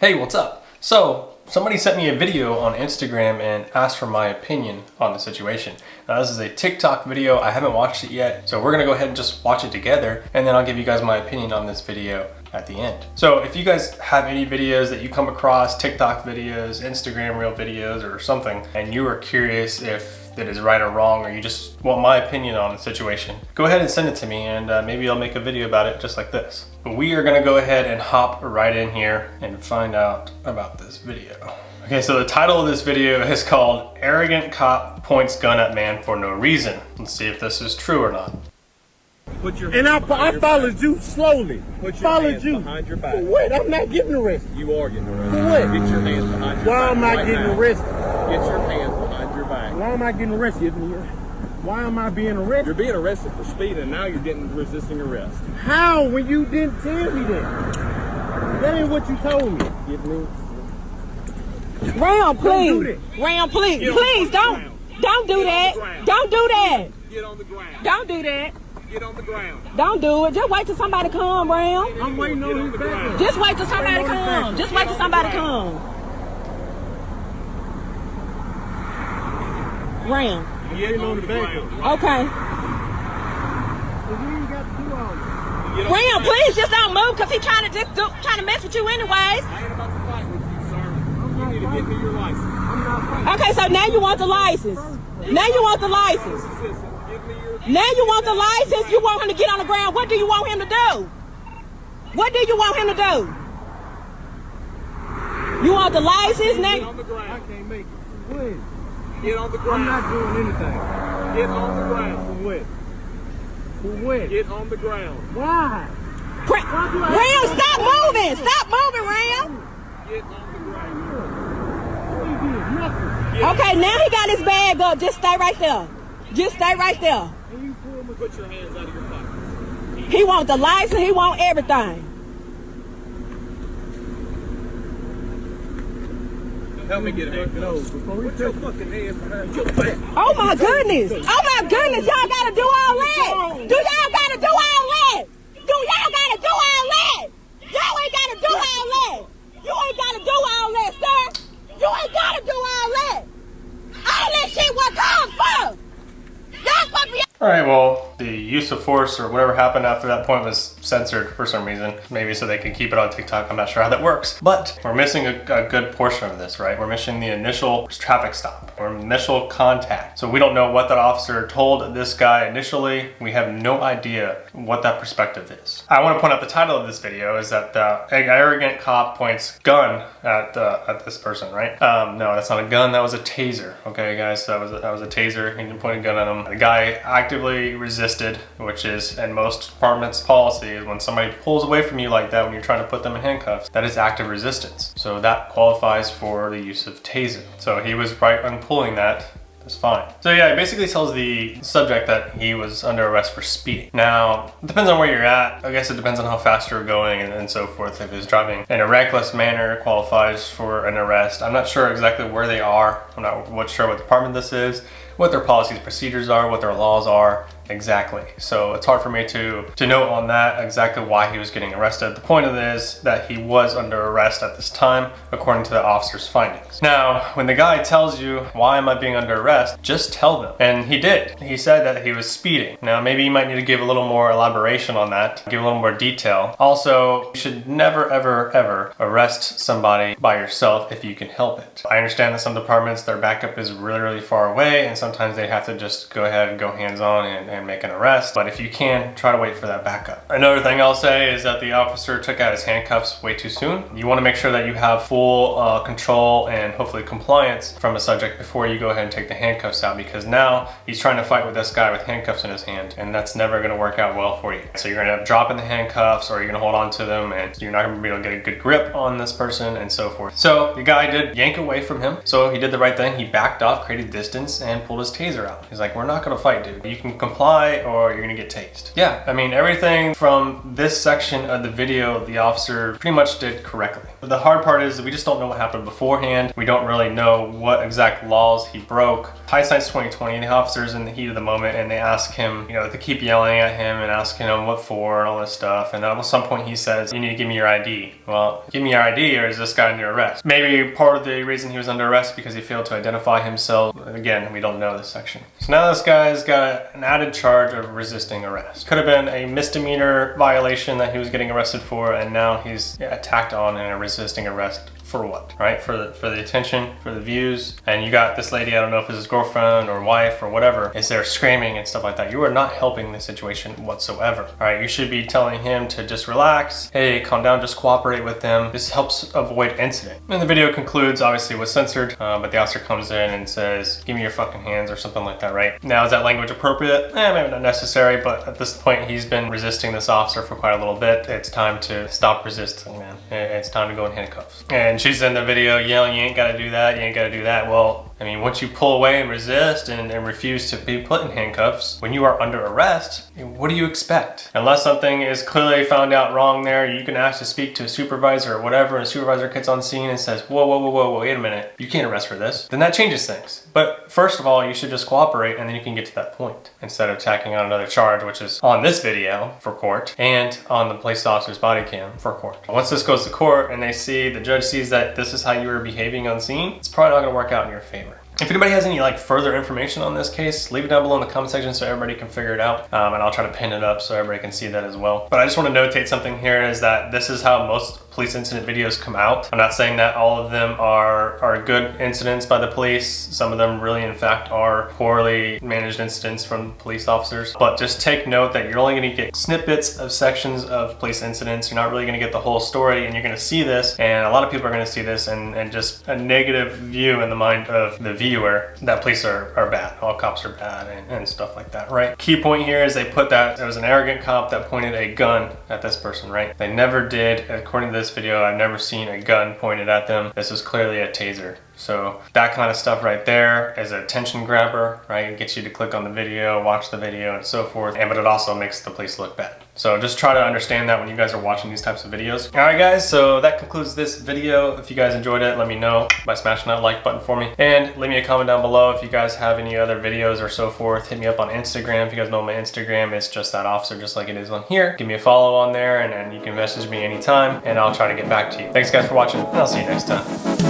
Hey, what's up? So, somebody sent me a video on Instagram and asked for my opinion on the situation. Now, this is a TikTok video. I haven't watched it yet, so we're gonna go ahead and just watch it together, and then I'll give you guys my opinion on this video at the end. So if you guys have any videos that you come across, TikTok videos, Instagram reel videos or something, and you are curious if that is right or wrong, or you just want my opinion on the situation, go ahead and send it to me, and maybe I'll make a video about it just like this. But we are gonna go ahead and hop right in here and find out about this video. Okay, so the title of this video is called Arrogant Cop Points Gun at Man for No Reason. Let's see if this is true or not. And I followed you slowly. Put your hands behind your back. For what? I'm not getting arrested. You are getting arrested. For what? Get your hands behind your Why back. am I getting arrested? Get your hands behind your back. Why am I getting arrested? Why am I being arrested? You're being arrested for speed, and now you're getting resisting arrest. How? When you didn't tell me that? That ain't what you told me. Give me. Ram, please. Don't do that. Ram, please. Get on Please the don't. ground. Don't do Get on that. the ground. Don't do that. Get on the ground. Don't do that. Get on the ground. Don't do it. Just wait till somebody come, Ram. I'm waiting Get on on his the back. ground. Just wait till somebody come. Just wait till somebody come. Ram. Get on the ground. Okay. You ain't got to do all that. Get on the Ram, ground. please just don't move, cause he trying to mess with you anyways. I ain't about to fight with you, sir. You need to give me your license. I'm not fighting. Okay, so now you want the license. Now you want the license. Give me your Now you want the license. You want him to get on the ground. What do you want him to do? What do you want him to do? You want the license Get now? on the I ground. can't make it. What? Get on the I'm ground. not doing anything. Get on the ground. For what? For what? Get on the ground. Why? Ram, stop moving. Stop moving, Ram. Get on the ground. You did nothing. Get Okay, now he got his bag up. Just stay right there. Just stay right there. And you pulled me. Put your hands out of your pocket. He want the license. He want everything. Help me get a handcuff. No, before we Put your touch fucking hands behind your back. Oh my goodness. Oh my goodness. Y'all gotta do all that. Do y'all gotta do all that? Do y'all gotta do all that? Y'all ain't gotta do all that. You ain't gotta do all that, sir. You ain't gotta do all that. All that shit what comes for. Y'all supposed to be. All right, well, the use of force or whatever happened after that point was censored for some reason. Maybe so they can keep it on TikTok. I'm not sure how that works. But we're missing a good portion of this, right? We're missing the initial traffic stop or initial contact. So we don't know what that officer told this guy initially. We have no idea what that perspective is. I want to point out the title of this video is that the arrogant cop points gun at this person, right? No, that's not a gun. That was a taser. Okay, guys, that was a taser. He didn't point a gun at him. The guy actively resisted, which is in most departments' policy is when somebody pulls away from you like that when you're trying to put them in handcuffs, that is active resistance. So that qualifies for the use of tasing. So he was right on pulling that. That's fine. So yeah, it basically tells the subject that he was under arrest for speeding. Now, it depends on where you're at. I guess it depends on how fast you're going and so forth. If he's driving in a reckless manner, it qualifies for an arrest. I'm not sure exactly where they are. I'm not sure what department this is, what their policies, procedures are, what their laws are exactly. So it's hard for me to know on that exactly why he was getting arrested. The point of this is that he was under arrest at this time, according to the officer's findings. Now, when the guy tells you, why am I being under arrest? Just tell them. And he did. He said that he was speeding. Now, maybe you might need to give a little more elaboration on that, give a little more detail. Also, you should never, ever, ever arrest somebody by yourself if you can help it. I understand that some departments, their backup is really, really far away, and sometimes they have to just go ahead and go hands-on and make an arrest. But if you can, try to wait for that backup. Another thing I'll say is that the officer took out his handcuffs way too soon. You want to make sure that you have full control and hopefully compliance from a subject before you go ahead and take the handcuffs out, because now he's trying to fight with this guy with handcuffs in his hand, and that's never going to work out well for you. So you're going to end up dropping the handcuffs, or you're going to hold on to them, and you're not going to be able to get a good grip on this person and so forth. So the guy did yank away from him, so he did the right thing. He backed off, created distance, and pulled his taser out. He's like, we're not going to fight, dude. You can comply comply or you're gonna get tased. Yeah, I mean, everything from this section of the video, the officer pretty much did correctly. But the hard part is that we just don't know what happened beforehand. We don't really know what exact laws he broke. Hindsight's 2020, the officer's in the heat of the moment and they ask him, you know, they keep yelling at him and asking him what for and all this stuff. And at some point he says, you need to give me your ID. Well, give me your ID or is this guy under arrest? Maybe part of the reason he was under arrest because he failed to identify himself. Again, we don't know this section. So now this guy's got an added charge of resisting arrest. Could have been a misdemeanor violation that he was getting arrested for, and now he's tacked on in a resisting arrest. For what, right? For the attention, for the views. And you got this lady, I don't know if it's his girlfriend or wife or whatever, is there screaming and stuff like that. You are not helping the situation whatsoever. All right, you should be telling him to just relax. Hey, calm down, just cooperate with them. This helps avoid incident. And the video concludes, obviously it was censored, but the officer comes in and says, give me your fucking hands or something like that, right? Now, is that language appropriate? Maybe not necessary, but at this point, he's been resisting this officer for quite a little bit. It's time to stop resisting, man. It's time to go in handcuffs. And she's in the video yelling, you ain't gotta do that, you ain't gotta do that. Well, I mean, once you pull away and resist and refuse to be put in handcuffs, when you are under arrest, what do you expect? Unless something is clearly found out wrong there, you can ask to speak to a supervisor or whatever, and a supervisor gets on scene and says, whoa, wait a minute, you can't arrest for this. Then that changes things. But first of all, you should just cooperate and then you can get to that point instead of tacking on another charge, which is on this video for court and on the police officer's body cam for court. Once this goes to court and the judge sees that this is how you were behaving on scene, it's probably not gonna work out in your favor. If anybody has any further information on this case, leave it down below in the comment section so everybody can figure it out. And I'll try to pin it up so everybody can see that as well. But I just want to notate something here is that this is how most police incident videos come out. I'm not saying that all of them are good incidents by the police. Some of them really, in fact, are poorly managed incidents from police officers. But just take note that you're only going to get snippets of sections of police incidents. You're not really going to get the whole story, and you're going to see this, and a lot of people are going to see this, and just a negative view in the mind of the viewer that police are bad. All cops are bad and stuff like that, right? Key point here is they put that there was an arrogant cop that pointed a gun at this person, right? They never did, according to this video, I've never seen a gun pointed at them. This is clearly a taser. So that kind of stuff right there is a attention grabber, right? It gets you to click on the video, watch the video, and so forth. But it also makes the police look bad. So just try to understand that when you guys are watching these types of videos. All right, guys, so that concludes this video. If you guys enjoyed it, let me know by smashing that like button for me. And leave me a comment down below if you guys have any other videos or so forth. Hit me up on Instagram. If you guys know my Instagram, it's Just.that.officer, just like it is on here. Give me a follow on there, and you can message me anytime, and I'll try to get back to you. Thanks, guys, for watching, and I'll see you next time.